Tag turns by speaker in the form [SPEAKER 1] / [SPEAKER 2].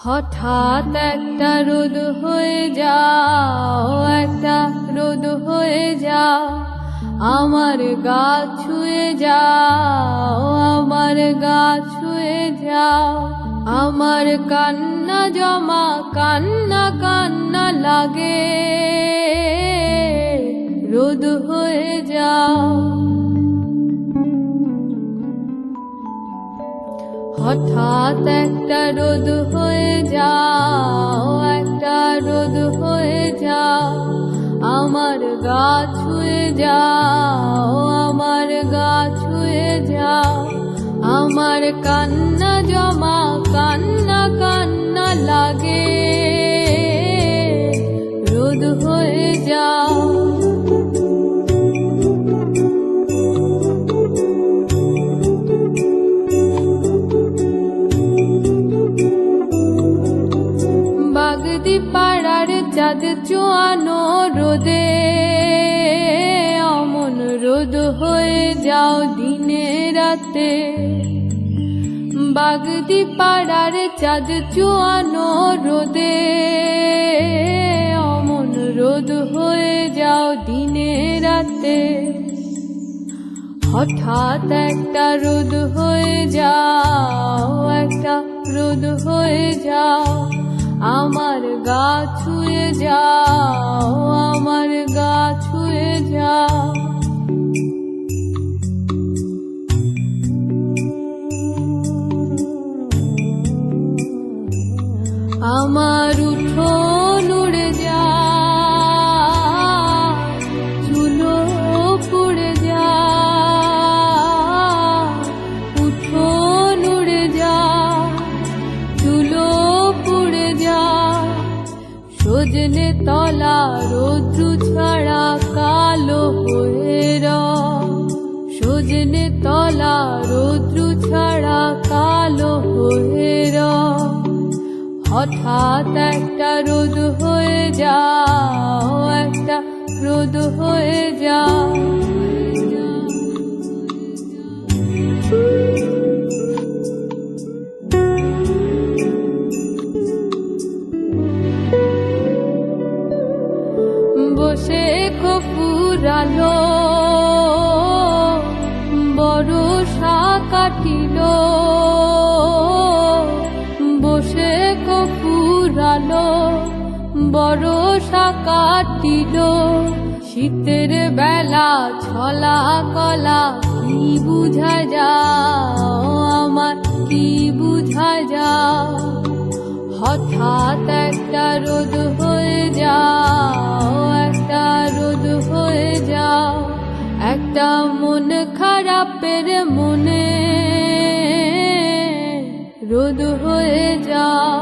[SPEAKER 1] হঠাৎ একটা রোদ হয়ে যাও, একটা রোদ হয়ে যাও, আমার গা ছুঁয়ে যাও, আমার গা ছুঁয়ে যাও। আমার কান্না জমা কান্না কান্না লাগে, রোদ হয়ে যাও। হঠাৎ একটা রোদ হয়ে যাও, একটা রোদ হয়ে যাও, আমার গা ছুঁয়ে যাও, আমার গা ছুঁয়ে যাও। আমার কান্না জমা কান্না কান্না লাগে, রোদ হয়ে যাও। বাগদি পাড়ার চাঁদ চুয়ানো রোদে, অমন রোদ হয়ে যাও দিনে রাতে। বাগদি পাড়ার চাঁদ চুয়ানো রোদে, অমন রোদ হয়ে যাও দিনে রাতে। হঠাৎ একটা রোদ হয়ে যাও, একটা রোদ হয়ে যাও, আমার গা ছুঁয়ে যাও, আমার গা ছুঁয়ে যাও। আমার উঠোন উড়ে যায়, চুলো পুড়ে যায়, উঠোন উড়ে যায়, চুলো পুড়ে যায়। সজনে তলা রৌদ্র ছাড়া কালো হয়ে রয়, সজনে তলা রৌদ্র ছাড়া কালো হয়ে রয়। হঠাৎ একটা রোদ হয়ে যাও, একটা রোদ হয়ে যাও। বসে ফুরালো বরষা কাটিল, বসে ফুরালো বরষা কাটিল। শীতের বেলা ছলা কলা কি বুঝা যাও, আমার কি বুঝা যাও। হঠাৎ একটা রোদ হয়ে যাও, একটা রোদ হয়ে যাও। একটা মন খারাপের মনে রোদ হয়ে যাও।